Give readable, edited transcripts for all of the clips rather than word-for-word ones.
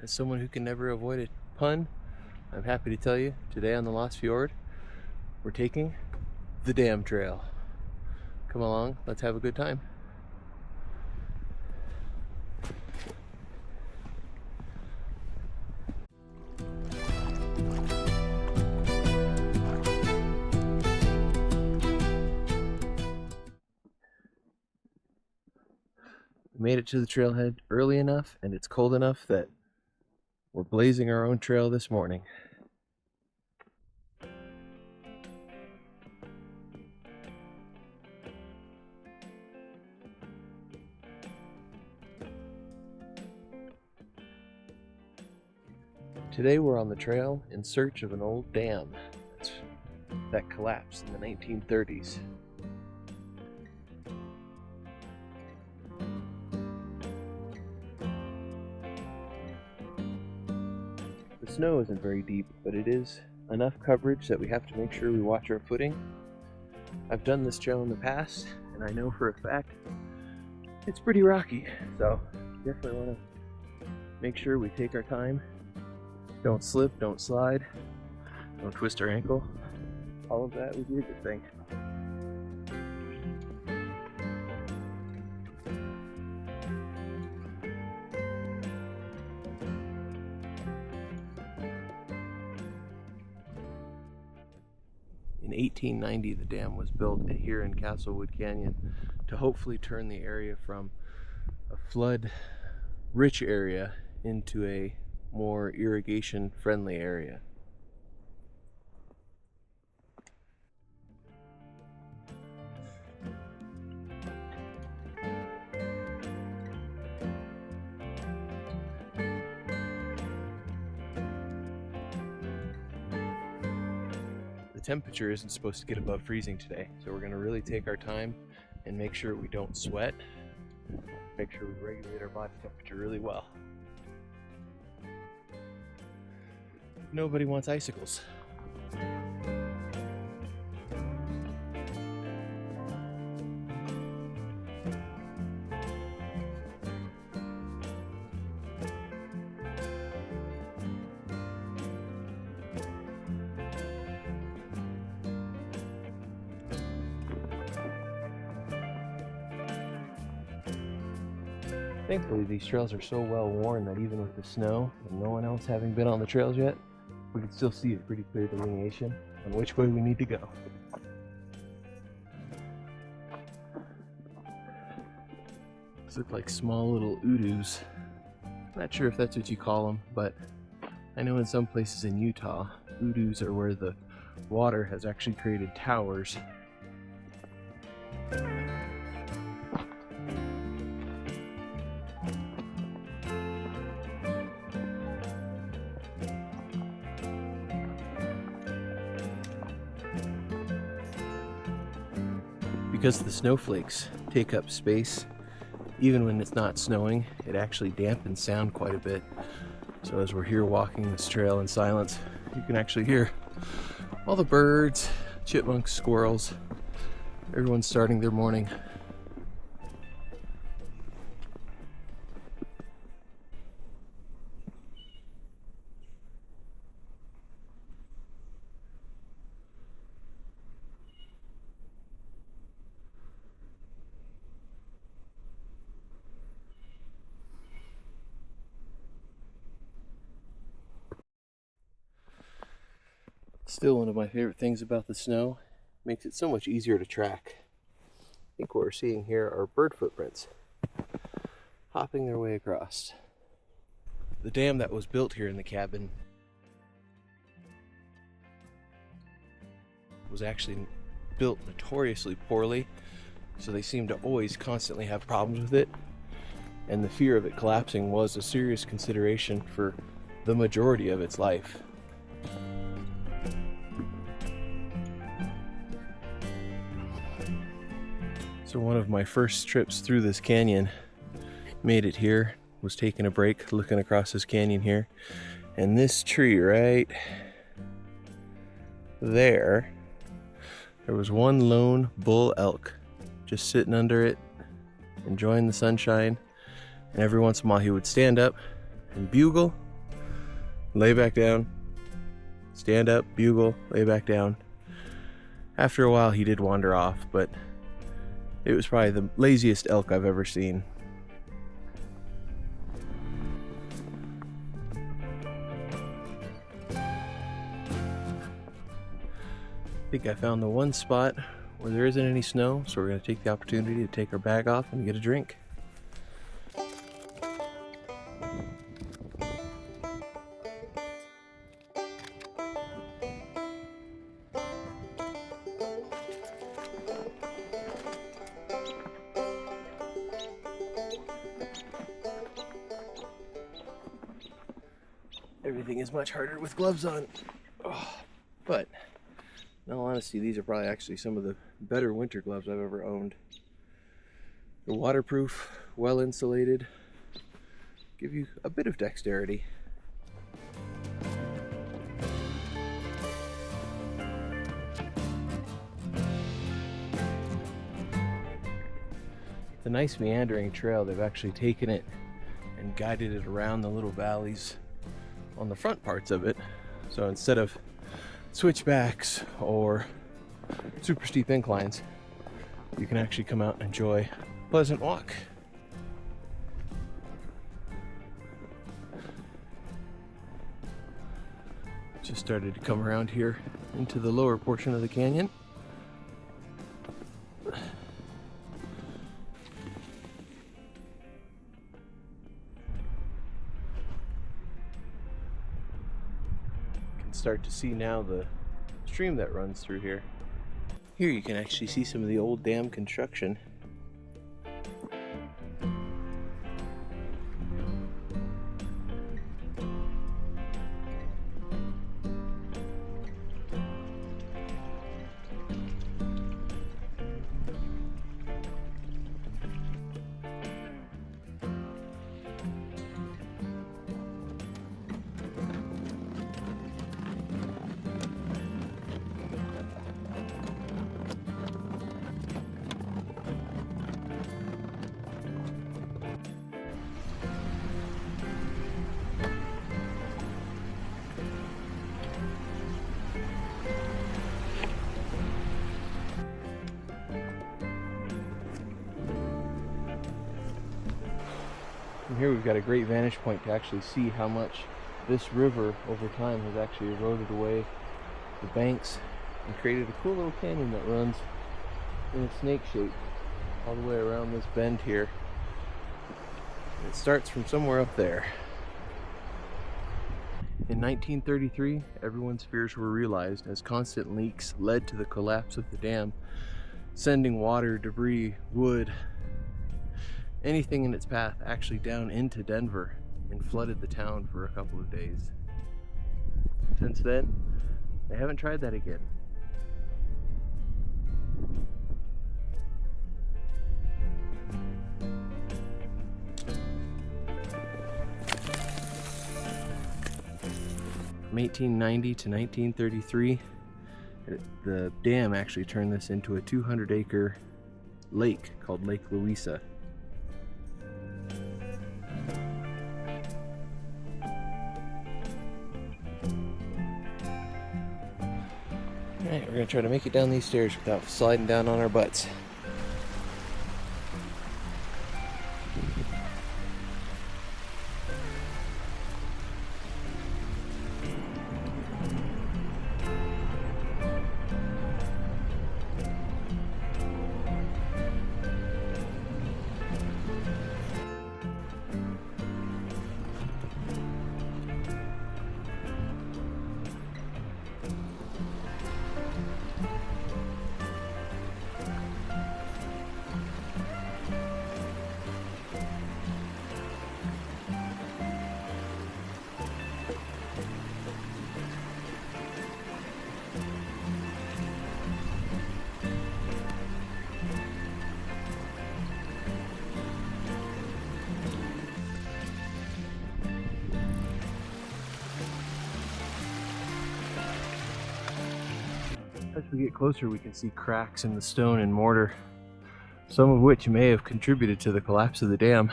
As someone who can never avoid a pun, I'm happy to tell you today on the Lost Fjord, we're taking the Dam Trail. Come along, let's have a good time. We made it to the trailhead early enough and it's cold enough that we're blazing our own trail this morning. Today we're on the trail in search of an old dam that collapsed in the 1930s. The snow isn't very deep, but it is enough coverage that we have to make sure we watch our footing. I've done this trail in the past, and I know for a fact it's pretty rocky, so definitely want to make sure we take our time. Don't slip, don't slide, don't twist our ankle. All of that would be a good thing. In 1890, the dam was built here in Castlewood Canyon to hopefully turn the area from a flood-rich area into a more irrigation-friendly area. The temperature isn't supposed to get above freezing today, so we're going to really take our time and make sure we don't sweat. Make sure we regulate our body temperature really well. Nobody wants icicles. Thankfully, these trails are so well worn that even with the snow and no one else having been on the trails yet, we can still see a pretty clear delineation on which way we need to go. These look like small little oodoos. Not sure if that's what you call them, but I know in some places in Utah, oodoos are where the water has actually created towers. Because the snowflakes take up space, even when it's not snowing, it actually dampens sound quite a bit. So as we're here walking this trail in silence, you can actually hear all the birds, chipmunks, squirrels, everyone's starting their morning. Still one of my favorite things about the snow, makes it so much easier to track. I think what we're seeing here are bird footprints hopping their way across. The dam that was built here in the cabin was actually built notoriously poorly, so they seem to always constantly have problems with it, and the fear of it collapsing was a serious consideration for the majority of its life. So one of my first trips through this canyon, made it here, was taking a break looking across this canyon here, and this tree right there was one lone bull elk just sitting under it, enjoying the sunshine, and every once in a while he would stand up and bugle lay back down, stand up, bugle, lay back down. After a while he did wander off, but it was probably the laziest elk I've ever seen. I think I found the one spot where there isn't any snow, so we're going to take the opportunity to take our bag off and get a drink. Everything is much harder with gloves on. Oh, but in all honesty, these are probably actually some of the better winter gloves I've ever owned. They're waterproof, well insulated, give you a bit of dexterity. It's a nice meandering trail. They've actually taken it and guided it around the little valleys on the front parts of it. So instead of switchbacks or super steep inclines, you can actually come out and enjoy a pleasant walk. Just started to come around here into the lower portion of the canyon. Start to see now the stream that runs through here. Here you can actually see some of the old dam construction. From here we've got a great vantage point to actually see how much this river over time has actually eroded away the banks and created a cool little canyon that runs in a snake shape all the way around this bend here. It starts from somewhere up there. In 1933, everyone's fears were realized as constant leaks led to the collapse of the dam, sending water, debris, wood, anything in its path actually down into Denver and flooded the town for a couple of days. Since then, they haven't tried that again. From 1890 to 1933, the dam actually turned this into a 200-acre lake called Lake Louisa. Alright, we're going to try to make it down these stairs without sliding down on our butts. As we get closer, we can see cracks in the stone and mortar, some of which may have contributed to the collapse of the dam.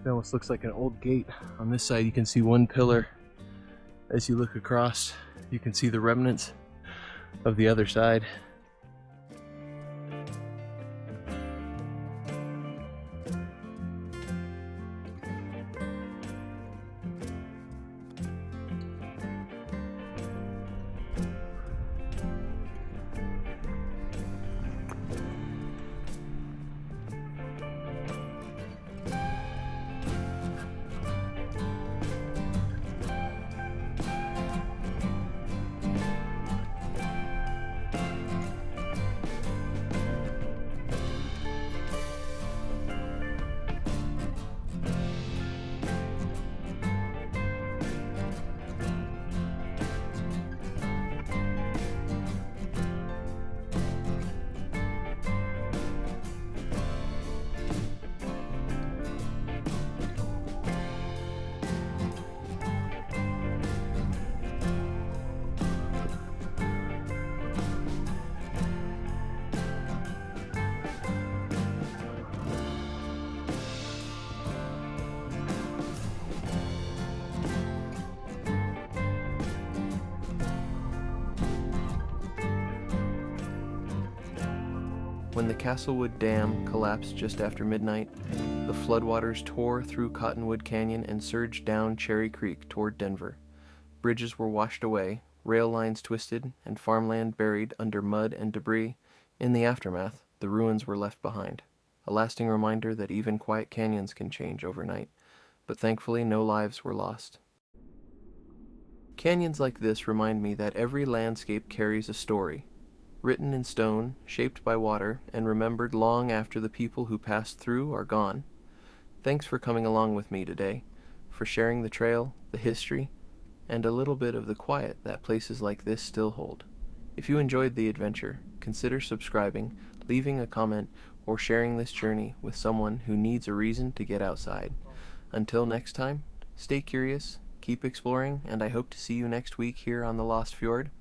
It almost looks like an old gate. On this side you can see one pillar. As you look across, you can see the remnants of the other side. When the Castlewood Dam collapsed just after midnight, the floodwaters tore through Cottonwood Canyon and surged down Cherry Creek toward Denver. Bridges were washed away, rail lines twisted, and farmland buried under mud and debris. In the aftermath, the ruins were left behind, a lasting reminder that even quiet canyons can change overnight, but thankfully no lives were lost. Canyons like this remind me that every landscape carries a story, written in stone, shaped by water, and remembered long after the people who passed through are gone. Thanks for coming along with me today, for sharing the trail, the history, and a little bit of the quiet that places like this still hold. If you enjoyed the adventure, consider subscribing, leaving a comment, or sharing this journey with someone who needs a reason to get outside. Until next time, stay curious, keep exploring, and I hope to see you next week here on the Lost Fjord.